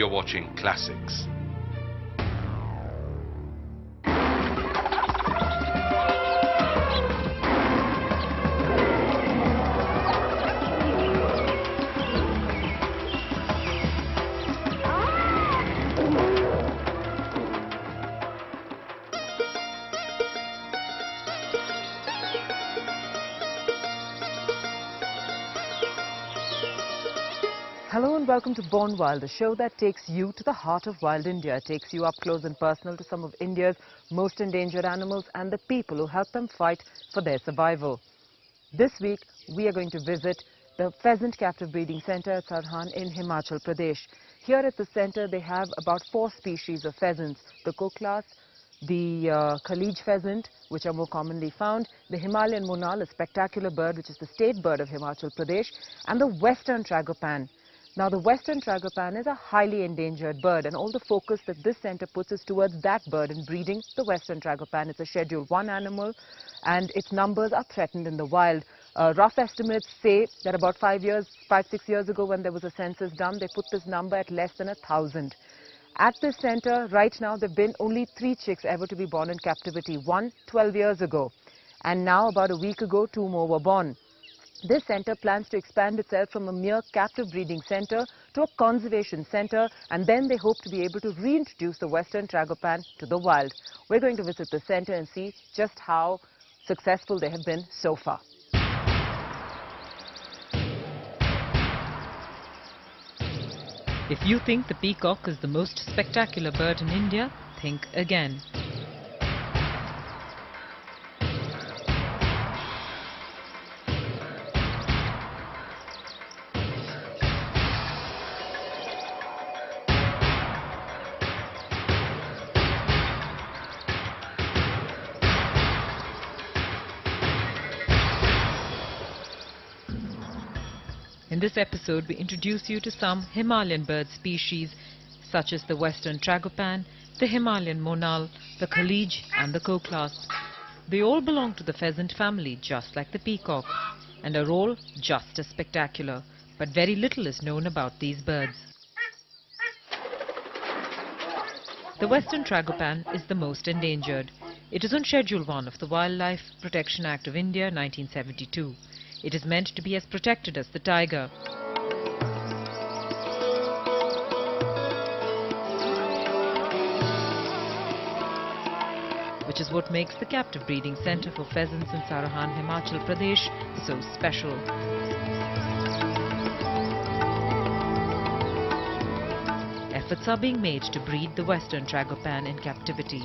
You're watching Classics. Hello and welcome to Born Wild, a show that takes you to the heart of wild India. It takes you up close and personal to some of India's most endangered animals and the people who help them fight for their survival. This week, we are going to visit the Pheasant Captive Breeding Centre at Sarhan in Himachal Pradesh. Here at the centre, they have about 4 species of pheasants: the koklas, the Khalij pheasant, which are more commonly found, the Himalayan monal, a spectacular bird which is the state bird of Himachal Pradesh, and the western tragopan. Now, the western tragopan is a highly endangered bird, and all the focus that this centre puts is towards that bird and breeding the western tragopan. It's a Schedule 1 animal, and its numbers are threatened in the wild. Rough estimates say that about 5, 6 years ago, when there was a census done, they put this number at less than 1,000. At this centre, right now, there have been only 3 chicks ever to be born in captivity. One 12 years ago, and now about a week ago, 2 more were born. This centre plans to expand itself from a mere captive breeding centre to a conservation centre, and then they hope to be able to reintroduce the western tragopan to the wild. We're going to visit the centre and see just how successful they have been so far. If you think the peacock is the most spectacular bird in India, think again. In this episode, we introduce you to some Himalayan bird species such as the western tragopan, the Himalayan monal, the Khalij and the koklas. They all belong to the pheasant family, just like the peacock, and are all just as spectacular, but very little is known about these birds. The western tragopan is the most endangered. It is on Schedule 1 of the Wildlife Protection Act of India, 1972. It is meant to be as protected as the tiger. Which is what makes the captive breeding centre for pheasants in Sarhan, Himachal Pradesh so special. Efforts are being made to breed the western tragopan in captivity.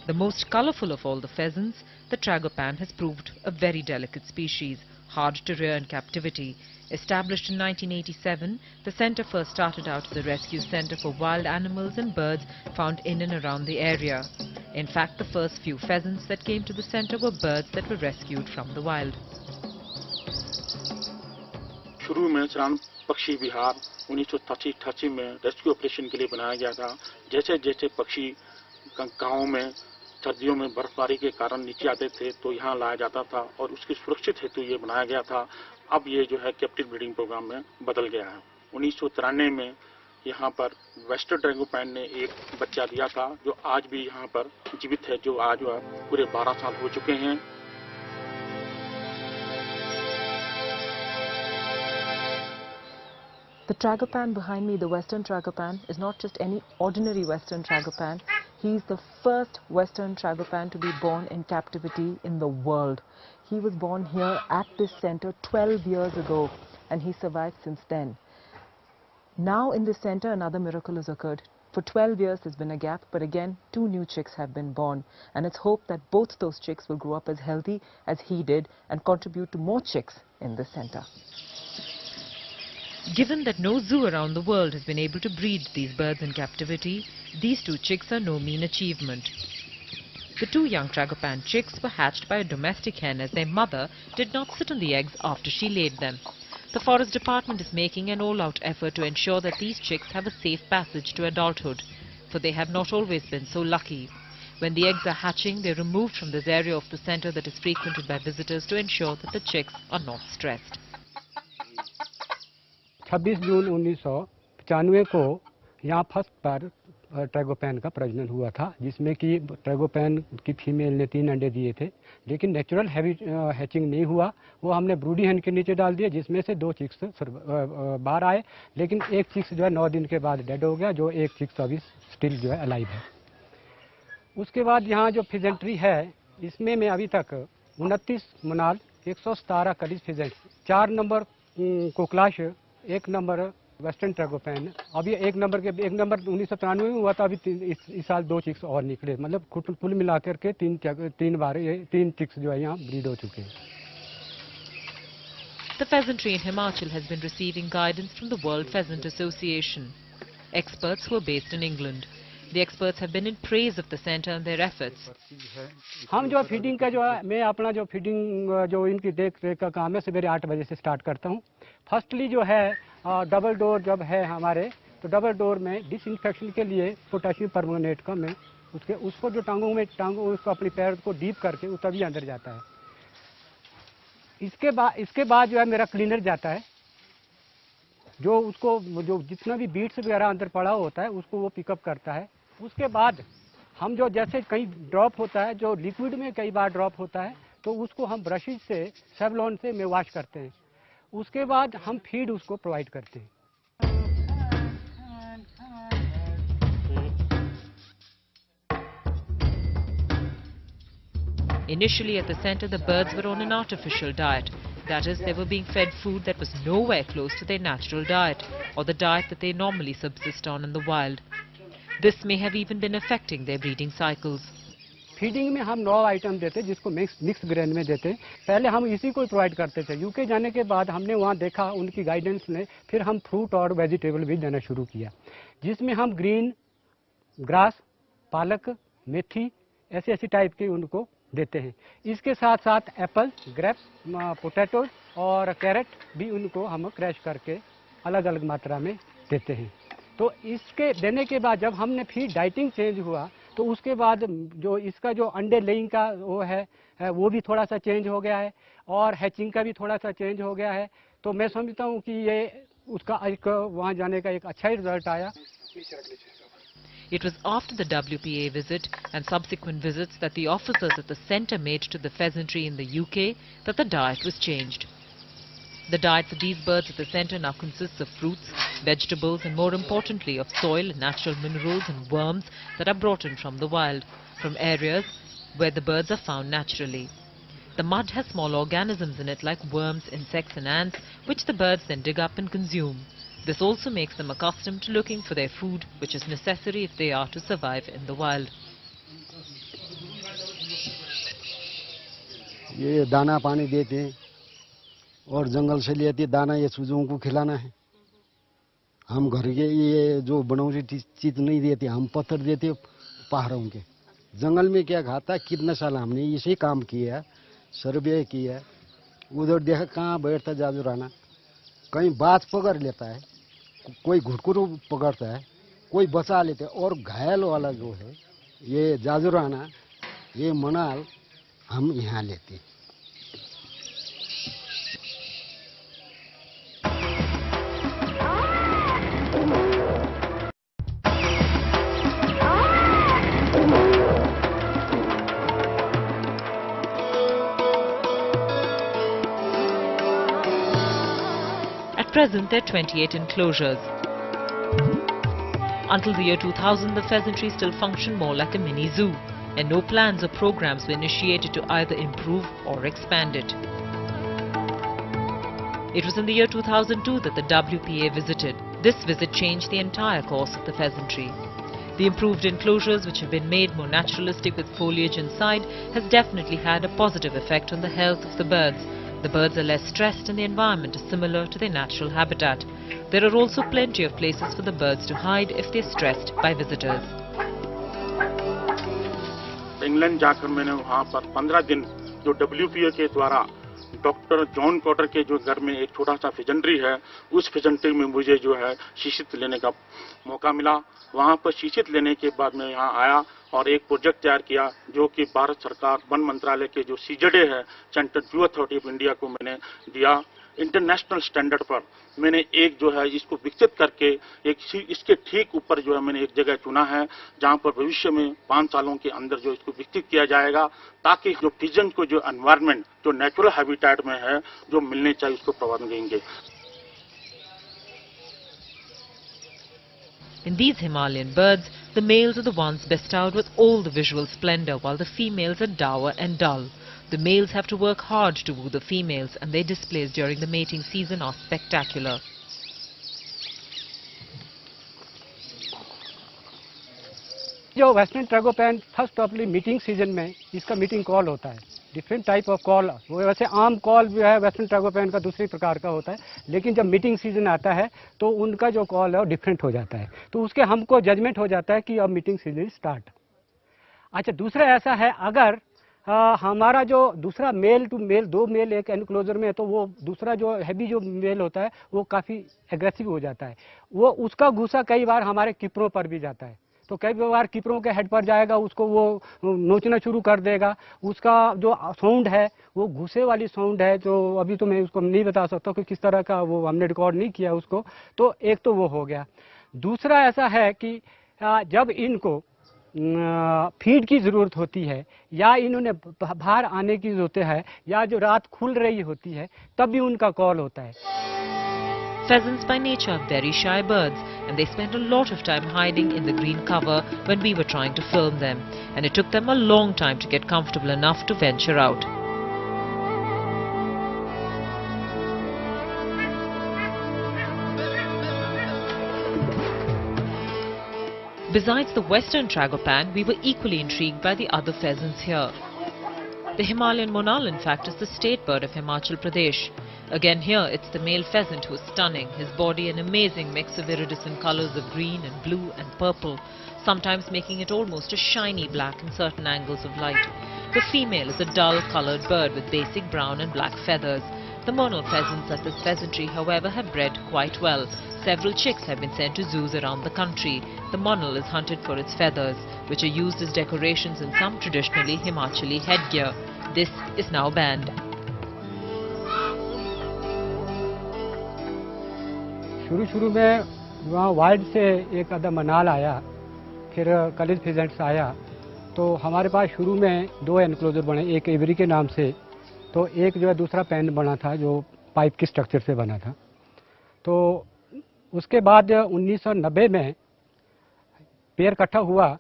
The most colourful of all the pheasants, the tragopan has proved a very delicate species, hard to rear in captivity. Established in 1987, the centre first started out as a rescue centre for wild animals and birds found in and around the area. In fact, the first few pheasants that came to the centre were birds that were rescued from the wild. शुरू में चरान पक्षी विहार 1988 में rescue operation के लिए बनाया गया था। जैसे जैसे पक्षी गाँव में सर्दियों में बर्फबारी के कारण नीचे आते थे तो यहाँ लाया जाता था और उसकी सुरक्षित हेतु ये बनाया गया था। अब ये जो है कैप्टिव ब्रीडिंग प्रोग्राम में बदल गया है। 1993 में यहाँ पर वेस्टर्न ट्रैगोपैन ने एक बच्चा दिया था जो आज भी यहाँ पर जीवित है, जो आज पूरे 12 साल हो चुके हैं। The tragopan behind me, the western tragopan, is not just any ordinary western tragopan. He is the first western tragopan to be born in captivity in the world. He was born here at this centre 12 years ago, and he survived since then. Now in this centre, another miracle has occurred. For 12 years there's been a gap, but again 2 new chicks have been born, and it's hoped that both those chicks will grow up as healthy as he did and contribute to more chicks in this centre. Given that no zoo around the world has been able to breed these birds in captivity, these 2 chicks are no mean achievement. The 2 young tragopan chicks were hatched by a domestic hen as their mother did not sit on the eggs after she laid them. The Forest Department is making an all-out effort to ensure that these chicks have a safe passage to adulthood, for they have not always been so lucky. When the eggs are hatching, they are removed from this area of the centre that is frequented by visitors to ensure that the chicks are not stressed. 26 जून 1995 को यहाँ first बार tragopan का प्रजनन हुआ था, जिसमें कि tragopan की female ने 3 अंडे दिए थे, लेकिन नेचुरल हैचिंग नहीं हुआ। वो हमने ब्रूडी हन के नीचे डाल दिया, जिसमें से 2 चिक्स बाहर आए, लेकिन एक चिक्स जो है 9 दिन के बाद डेड हो गया, जो एक चिक्स अभी स्टिल जो है अलाइव है। उसके बाद यहाँ जो फिजेंट्री है, इसमें मैं अभी तक 29 monal, 117 kalij pheasant, 4 number koklass, 1 number western tragopan, अभी एक नंबर 1993 में हुआ था, अभी इस साल 2 चिक्स और निकले, मतलब कुल मिलाकर के 3 बार ये 3 चिक्स जो है यहाँ ब्रीड हो चुके हैं। The pheasantry in Himachal has been receiving guidance from the World Pheasant Association. Experts who are based in England. The experts have been in praise of the centre and their efforts. हम जो feeding का जो है, मैं अपना जो feeding जो इनकी देख रेख का काम है, सवेरे 8 बजे से स्टार्ट करता हूँ। फर्स्टली जो है डबल डोर जब है हमारे, तो डबल डोर में डिसइंफेक्शन के लिए पोटेशियम परमंगनेट का मैं उसको जो टांगों उसको अपनी पैर को डीप करके वो तभी अंदर जाता है। इसके बाद जो है मेरा क्लीनर जाता है, जो उसको जो जितना भी बीट्स वगैरह अंदर पड़ा होता है उसको वो पिकअप करता है। उसके बाद हम जो जैसे कहीं ड्रॉप होता है, जो लिक्विड में कई बार ड्रॉप होता है, तो उसको हम ब्रशेज से सेवलॉन से में वॉश करते हैं। उसके बाद हम फीड उसको प्रोवाइड करते हैं। Initially at the centre, the birds were on an artificial diet. That is, they were being fed food that was nowhere close to their natural diet, or the diet that they normally subsist on in the wild. This may have even been affecting their breeding cycles. Feeding में हम 9 item देते हैं, जिसको mix grain में देते हैं। पहले हम इसी को प्रोवाइड करते थे। यूके जाने के बाद हमने वहाँ देखा उनकी गाइडेंस ने, फिर हम फ्रूट और वेजिटेबल भी देना शुरू किया, जिसमें हम ग्रीन ग्रास, पालक, मेथी ऐसी टाइप की उनको देते हैं। इसके साथ साथ एप्पल, ग्रेप्स, पोटैटोज और कैरेट भी उनको हम क्रैश करके अलग अलग मात्रा में देते हैं। तो इसके देने के बाद जब हमने फिर डाइटिंग चेंज हुआ, तो उसके बाद जो इसका जो अंडे लेइंग का वो है वो भी थोड़ा सा चेंज हो गया है, और हैचिंग का भी थोड़ा सा चेंज हो गया है। तो मैं समझता हूँ कि ये उसका एक वहाँ जाने का एक अच्छा ही रिजल्ट आया। It was after the WPA visit and subsequent visits that the officers at the centre made to the pheasantry in the UK that the diet was changed. The diet for these birds at the centre now consists of fruits, vegetables and more importantly of soil and natural minerals and worms that are brought in from the wild, from areas where the birds are found naturally. The mud has small organisms in it like worms, insects and ants, which the birds then dig up and consume. This also makes them accustomed to looking for their food, which is necessary if they are to survive in the wild. ये दाना पानी देते हैं और जंगल से लेते दाना, ये चूजों को खिलाना है। हम घर के ये जो बनौटी चीज नहीं देते, हम पत्थर देते पहाड़ों के। जंगल में क्या खाता, कितना साल हमने इसे काम किया, सर्वे किया। उधर देखा कहाँ बैठता जाजुराना, कहीं बाज पकड़ लेता है, कोई घुटकुरु पकड़ता है, कोई बचा लेता है। और घायल वाला जो है ये जाजुराना, ये मनाल हम यहाँ लेते हैं। At present, there are 28 enclosures. Until the year 2000, the pheasantry still functioned more like a mini zoo, and no plans or programs were initiated to either improve or expand it. It was in the year 2002 that the WPA visited. This visit changed the entire course of the pheasantry. The improved enclosures, which have been made more naturalistic with foliage inside, has definitely had a positive effect on the health of the birds. The birds are less stressed and the environment is similar to their natural habitat. There are also plenty of places for the birds to hide if they're stressed by visitors. England जाकर मैंने वहाँ पर 15 दिन जो WPA के द्वारा doctor John quarter के जो घर में एक छोटा सा फिजेंट्री है, उस फिजेंट्री में मुझे जो है शीशित लेने का मौका मिला। वहाँ पर शीशित लेने के बाद मैं यहाँ आया और एक प्रोजेक्ट तैयार किया, जो कि भारत सरकार वन मंत्रालय के जो CZA है, central zoo authority of India को मैंने दिया। इंटरनेशनल स्टैंडर्ड पर मैंने एक जो है इसको विकसित करके इसके ठीक ऊपर जो है मैंने एक जगह चुना है, जहां पर भविष्य में 5 सालों के अंदर जो इसको विकसित किया जाएगा, ताकि जो पिजन को जो एनवायरनमेंट जो नेचुरल हैबिटेट में है जो मिलने चाहिए उसको प्रभाव देंगे। In these Himalayan birds, the males are the ones bestowed with all the visual splendor, while the females are dour and dull. The males have to work hard to woo the females, and their displays during the mating season are spectacular. जो western tragopan first ऑफली meeting season में इसका meeting call होता है, different type of call. वो वैसे आम call जो है वेस्टर्न ट्रैगोपैन का दूसरी प्रकार का होता है, लेकिन जब मीटिंग सीजन आता है तो उनका जो कॉल है वो डिफरेंट हो जाता है, तो उसके हमको जजमेंट हो जाता है कि अब मीटिंग सीजन स्टार्ट। अच्छा, दूसरा ऐसा है, अगर हमारा जो दूसरा मेल टू मेल, 2 मेल एक एनक्लोजर में है, तो वो दूसरा जो हैवी जो मेल होता है वो काफ़ी एग्रेसिव हो जाता है। वो उसका गुस्सा कई बार हमारे कीपरों पर भी जाता है, तो कई बार कीपरों के हेड पर जाएगा, उसको वो नोचना शुरू कर देगा। उसका जो साउंड है वो गुस्से वाली साउंड है, जो अभी तो मैं उसको नहीं बता सकता कि किस तरह का, वो हमने रिकॉर्ड नहीं किया उसको। तो एक तो वो हो गया। दूसरा ऐसा है कि जब इनको फीड की ज़रूरत होती है, या इन्होंने बाहर आने की ज़रूरत है, या जो रात खुल रही होती है, तब भी उनका कॉल होता है। Pheasants by nature are very shy birds, and they spent a lot of time hiding in the green cover when we were trying to film them, and it took them a long time to get comfortable enough to venture out. Besides the western tragopan, we were equally intrigued by the other pheasants here. The Himalayan monal, in fact, is the state bird of Himachal Pradesh. Again here, it's the male pheasant who is stunning, his body an amazing mix of iridescent colors of green and blue and purple, sometimes making it almost a shiny black in certain angles of light. The female is a dull-colored bird with basic brown and black feathers. The monal pheasants at this pheasantry, however, have bred quite well. Several chicks have been sent to zoos around the country. The monal is hunted for its feathers, which are used as decorations in some traditionally Himachali headgear. This is now banned. शुरू में वहाँ wild से एक आधा मनाल आया, फिर कलिज pheasants आया, तो हमारे पास शुरू में 2 एनक्लोजर बने, एक एवरी के नाम से, तो एक जो है दूसरा पेन बना था जो पाइप की स्ट्रक्चर से बना था। तो उसके बाद 1990 में पेयर इकट्ठा हुआ,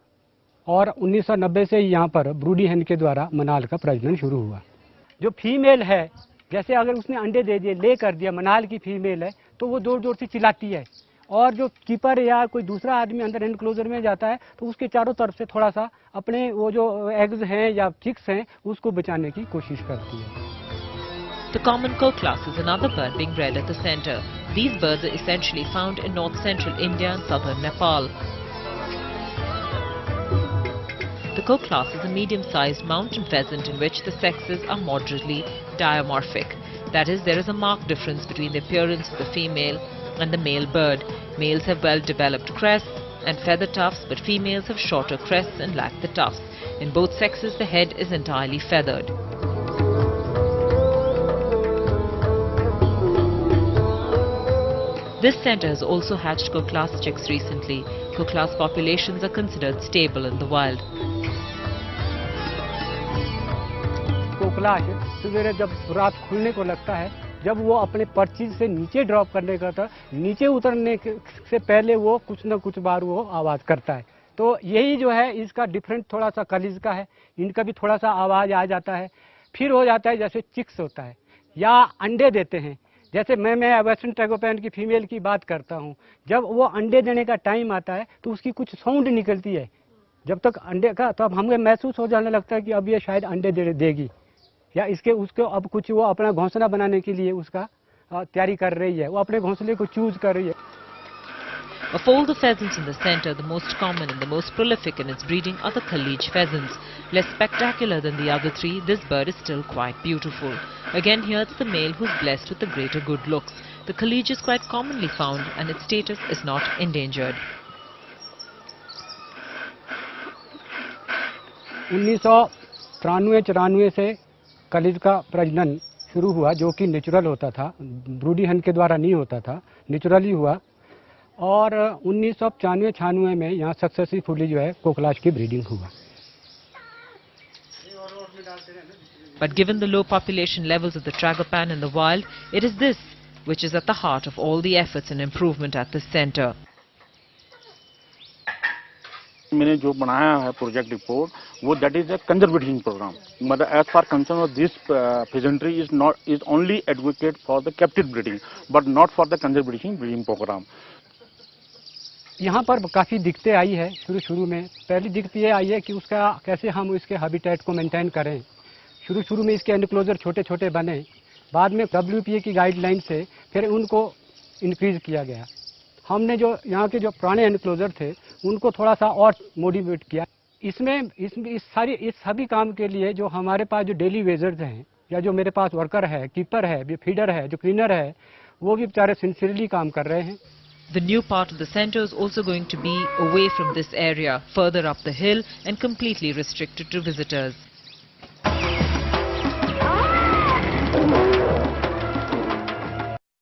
और 1990 से यहाँ पर ब्रूडी हेन के द्वारा मनाल का प्रजनन शुरू हुआ। जो फीमेल है, जैसे अगर उसने अंडे दे दिए, ले कर दिया, मनाल की फीमेल है, तो वो जोर जोर से चिल्लाती है, और जो कीपर या कोई दूसरा आदमी अंदर एनक्लोजर में जाता है तो उसके चारों तरफ से थोड़ा सा अपने वो जो एग्स हैं या चिक्स हैं उसको बचाने की कोशिश करती है। The common koklas is another bird being bred at the center. These birds are essentially found in north-central India and southern Nepal. The koklas is a medium-sized mountain pheasant in which the sexes are moderately dimorphic. That is, there is a marked difference between the appearance of the female and the male bird. Males have well-developed crests and feather tufts, but females have shorter crests and lack the tufts. In both sexes, the head is entirely feathered. This center has also hatched koklas chicks recently. Koklas populations are considered stable in the wild. कोकला सवेरे जब रात खुलने को लगता है, जब वो अपने पर्ची से नीचे ड्रॉप करने का था, नीचे उतरने से पहले वो कुछ न कुछ बार वो आवाज़ करता है। तो यही जो है इसका डिफरेंट थोड़ा सा कलीज का है, इनका भी थोड़ा सा आवाज़ आ जाता है। फिर हो जाता है जैसे चिक्स होता है या अंडे देते हैं, जैसे मैं वेस्टर्न ट्रैगोपैन की फीमेल की बात करता हूँ, जब वो अंडे देने का टाइम आता है तो उसकी कुछ साउंड निकलती है, जब तक अंडे का, तो अब हमें महसूस हो जाने लगता है कि अब ये शायद अंडे देगी, या उसको अब कुछ वो अपना घोंसला बनाने के लिए उसका तैयारी कर रही है, वो अपने घोंसले को चूज कर रही है। Of all the pheasants in the center, the most common and the most prolific in its breeding are the Khalij pheasants. Less spectacular than the other three, this bird is still quite beautiful. Again here it's the male who's blessed with the greater good looks. The Khalij is quite commonly found and its status is not endangered. 1993-94 से कलिज का प्रजनन शुरू हुआ जो कि natural होता था, broody हन के द्वारा नहीं होता था, नेचुरली हुआ। और 1995-96 में यहाँ सक्सेसफुली जो है कोकलाश की ब्रीडिंग हुआ। But given the low population levels of the tragopan in the wild, it is this which is at the heart of all the efforts and improvement at this center. मैंने जो बनाया है project report वो that is a conserving program, मतलब as far concern of this pheasantry is only advocate for the captive breeding but not for the conserving breeding program. यहाँ पर काफ़ी दिक्कतें आई है शुरू में। पहली दिक्कत ये आई है कि उसका कैसे हम इसके हैबिटेट को मेंटेन करें। शुरू में इसके एनक्लोजर छोटे छोटे बने, बाद में WPA की गाइडलाइन से फिर उनको इंक्रीज किया गया। हमने जो यहाँ के जो पुराने एनक्लोजर थे उनको थोड़ा सा और मोडिफाइड किया। इस सभी काम के लिए जो हमारे पास जो डेली वेजर्स हैं या जो मेरे पास वर्कर है, कीपर है, फीडर है, जो क्लीनर है, वो भी बेचारे सिंसियरली काम कर रहे हैं। The new part of the center is also going to be away from this area, further up the hill and completely restricted to visitors.